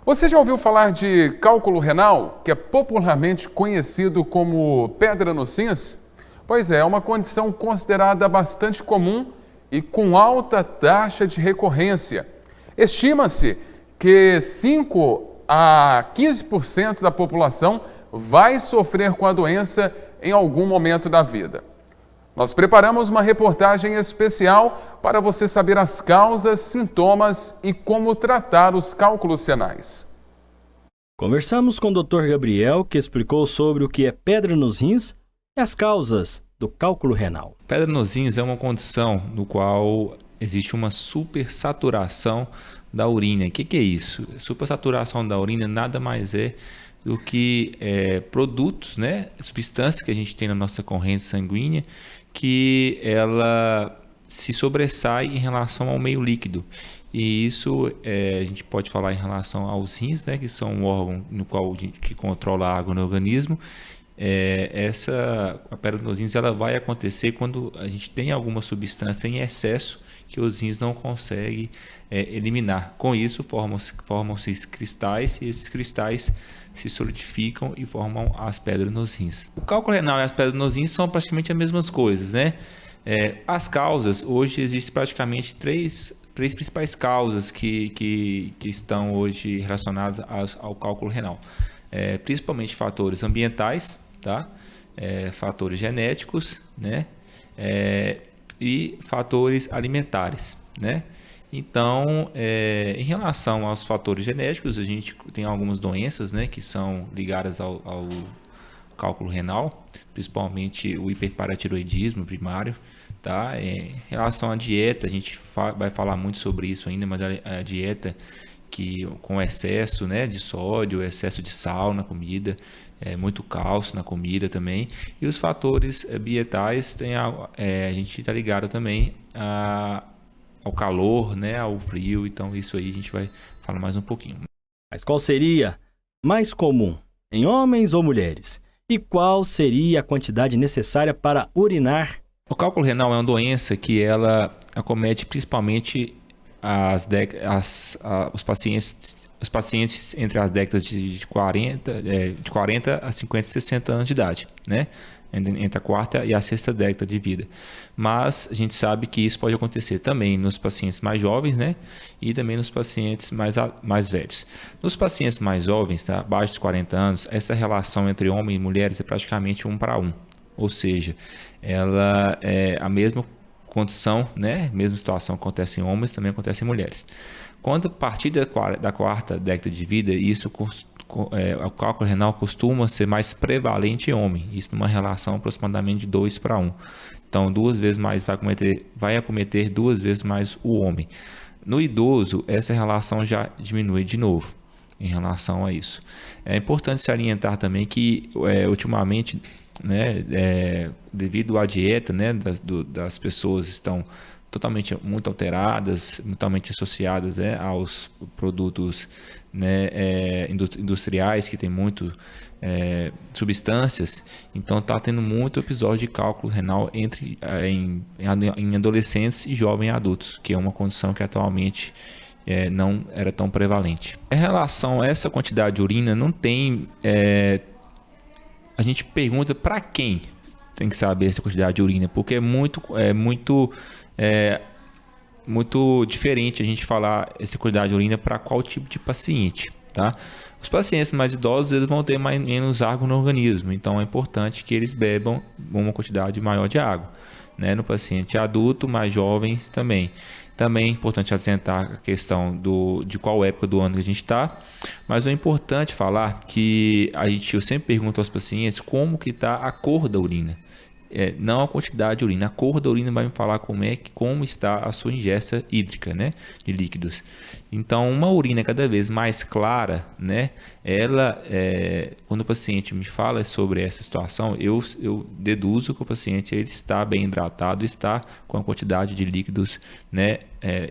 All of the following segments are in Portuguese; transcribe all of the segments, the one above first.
Você já ouviu falar de cálculo renal, que é popularmente conhecido como pedra nos rins? Pois é uma condição considerada bastante comum e com alta taxa de recorrência. Estima-se que 5 a 15% da população vai sofrer com a doença em algum momento da vida. Nós preparamos uma reportagem especial para você saber as causas, sintomas e como tratar os cálculos renais. Conversamos com o Dr. Gabriel, que explicou sobre o que é pedra nos rins e as causas do cálculo renal. Pedra nos rins é uma condição no qual existe uma supersaturação da urina. O que é isso? Supersaturação da urina nada mais é do que produtos, né, substâncias que a gente tem na nossa corrente sanguínea, que ela se sobressai em relação ao meio líquido. E isso a gente pode falar em relação aos rins, né, que são um órgão no qual que controla a água no organismo. A pedra nos rins ela vai acontecer quando a gente tem alguma substância em excesso que os rins não conseguem eliminar. Com isso formam-se cristais, e esses cristais se solidificam e formam as pedras nos rins. O cálculo renal e as pedras nos rins são praticamente as mesmas coisas, né? As causas, hoje existem praticamente três principais causas que estão hoje relacionadas ao cálculo renal. Principalmente fatores ambientais, tá? Fatores genéticos, né? E fatores alimentares, né? Então, em relação aos fatores genéticos, a gente tem algumas doenças, né, que são ligadas ao cálculo renal, principalmente o hiperparatiroidismo primário, tá? Em relação à dieta, a gente vai falar muito sobre isso ainda, mas a dieta com excesso, né, de sódio, excesso de sal na comida, muito cálcio na comida também, e os fatores ambientais a gente está ligado também ao calor, né, ao frio. Então isso aí a gente vai falar mais um pouquinho. Mas qual seria mais comum, em homens ou mulheres? E qual seria a quantidade necessária para urinar? O cálculo renal é uma doença que ela acomete principalmente os pacientes entre as décadas de 40 a 50 e 60 anos de idade, né? Entre a quarta e a sexta década de vida. Mas a gente sabe que isso pode acontecer também nos pacientes mais jovens, né? E também nos pacientes mais velhos. Nos pacientes mais jovens, tá? Abaixo dos 40 anos, essa relação entre homens e mulheres é praticamente 1 para 1. Ou seja, ela é a mesma condição, né? Mesma situação acontece em homens, também acontece em mulheres. Quando a partir da quarta década de vida, o cálculo renal costuma ser mais prevalente em homem, isso numa relação aproximadamente de 2 para 1. Então, 2 vezes mais vai acometer 2 vezes mais o homem. No idoso, essa relação já diminui de novo em relação a isso. É importante salientar também que, ultimamente, né, devido à dieta, né, das pessoas estão muito alteradas, totalmente associadas, né, aos produtos, né, industriais que tem muito substâncias. Então está tendo muito episódio de cálculo renal em adolescentes e jovens adultos, que é uma condição que atualmente não era tão prevalente. Em relação a essa quantidade de urina, não tem... a gente pergunta para quem tem que saber essa quantidade de urina, porque é muito diferente a gente falar essa quantidade de urina para qual tipo de paciente, tá? Os pacientes mais idosos, eles vão ter menos água no organismo, então é importante que eles bebam uma quantidade maior de água, né? No paciente adulto, mais jovens também. Também é importante apresentar a questão de qual época do ano que a gente está, mas é importante falar que eu sempre pergunto aos pacientes como que está a cor da urina. Não a quantidade de urina, a cor da urina vai me falar como está a sua ingesta hídrica, né, de líquidos. Então, uma urina cada vez mais clara, né, quando o paciente me fala sobre essa situação, eu deduzo que o paciente ele está bem hidratado, está com a quantidade de líquidos, né,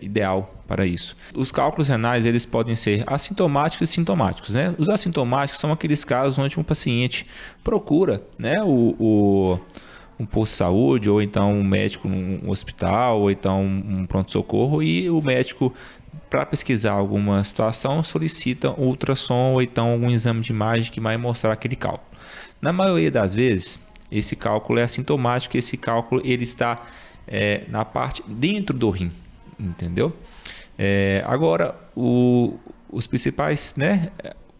ideal para isso. Os cálculos renais eles podem ser assintomáticos e sintomáticos, né? Os assintomáticos são aqueles casos onde um paciente procura, né, um posto de saúde, ou então um médico num hospital, ou então um pronto-socorro, e o médico para pesquisar alguma situação, solicita um ultrassom ou então algum exame de imagem que vai mostrar aquele cálculo. Na maioria das vezes, esse cálculo é assintomático, esse cálculo ele está na parte dentro do rim, entendeu? Agora, os principais, né?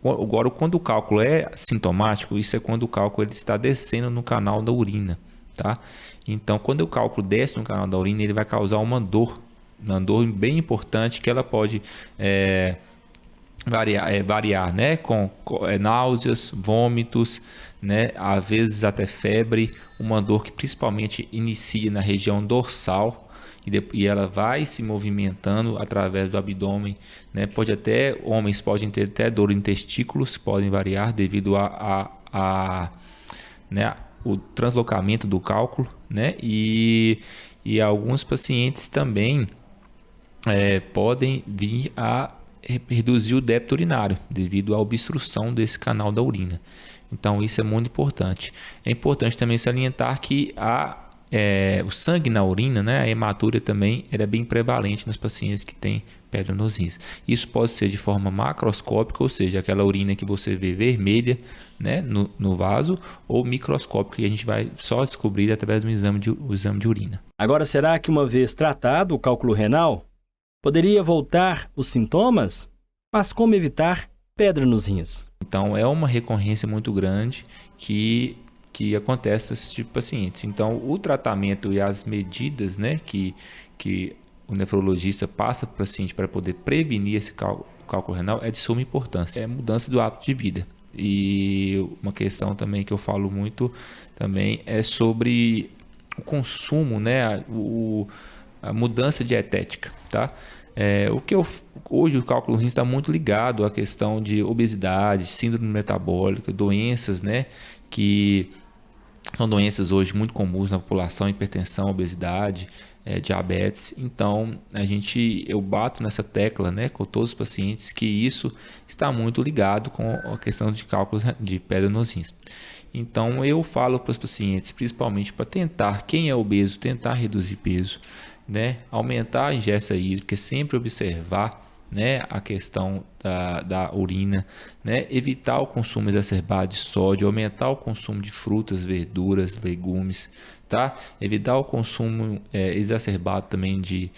Agora, quando o cálculo é sintomático, isso é quando o cálculo ele está descendo no canal da urina, tá? Então, quando o cálculo desce no canal da urina, ele vai causar uma dor bem importante, que ela pode variar, né? Com náuseas, vômitos, né? Às vezes até febre, uma dor que principalmente inicia na região dorsal, e ela vai se movimentando através do abdômen, né? Homens podem ter até dor em testículos, podem variar devido né, o translocamento do cálculo, né? E alguns pacientes também podem vir a reduzir o débito urinário devido à obstrução desse canal da urina. Então isso é muito importante. É importante também salientar que o sangue na urina, né, a hematúria também é bem prevalente nos pacientes que têm pedra nos rins. Isso pode ser de forma macroscópica, ou seja, aquela urina que você vê vermelha, né, no vaso, ou microscópica, que a gente vai só descobrir através do exame de urina. Agora, será que uma vez tratado o cálculo renal, poderia voltar os sintomas? Mas como evitar pedra nos rins? Então, é uma recorrência muito grande que acontece nesse tipo de pacientes. Então, o tratamento e as medidas, né, que o nefrologista passa para o paciente para poder prevenir esse cálculo renal é de suma importância. É a mudança do hábito de vida. E uma questão também que eu falo muito também é sobre o consumo, né, a mudança dietética, tá? Hoje o cálculo rim está muito ligado à questão de obesidade, síndrome metabólica, doenças, né, que são doenças hoje muito comuns na população: hipertensão, obesidade, diabetes. Então eu bato nessa tecla, né, com todos os pacientes, que isso está muito ligado com a questão de cálculos de pedra nos rins. Então eu falo para os pacientes, principalmente para quem é obeso, tentar reduzir peso, né, aumentar a ingesta hídrica, sempre observar, né, a questão da urina, né, evitar o consumo exacerbado de sódio, aumentar o consumo de frutas, verduras, legumes, tá? Evitar o consumo exacerbado também de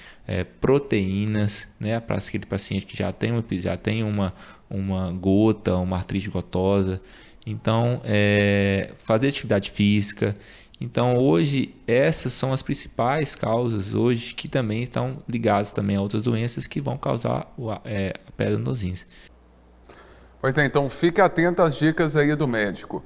proteínas, né, para aquele paciente que já tem uma gota, uma artrite gotosa. Então, fazer atividade física. Então, hoje, essas são as principais causas hoje que também estão ligadas também a outras doenças que vão causar a pedra nos rins. Pois é, então fique atento às dicas aí do médico.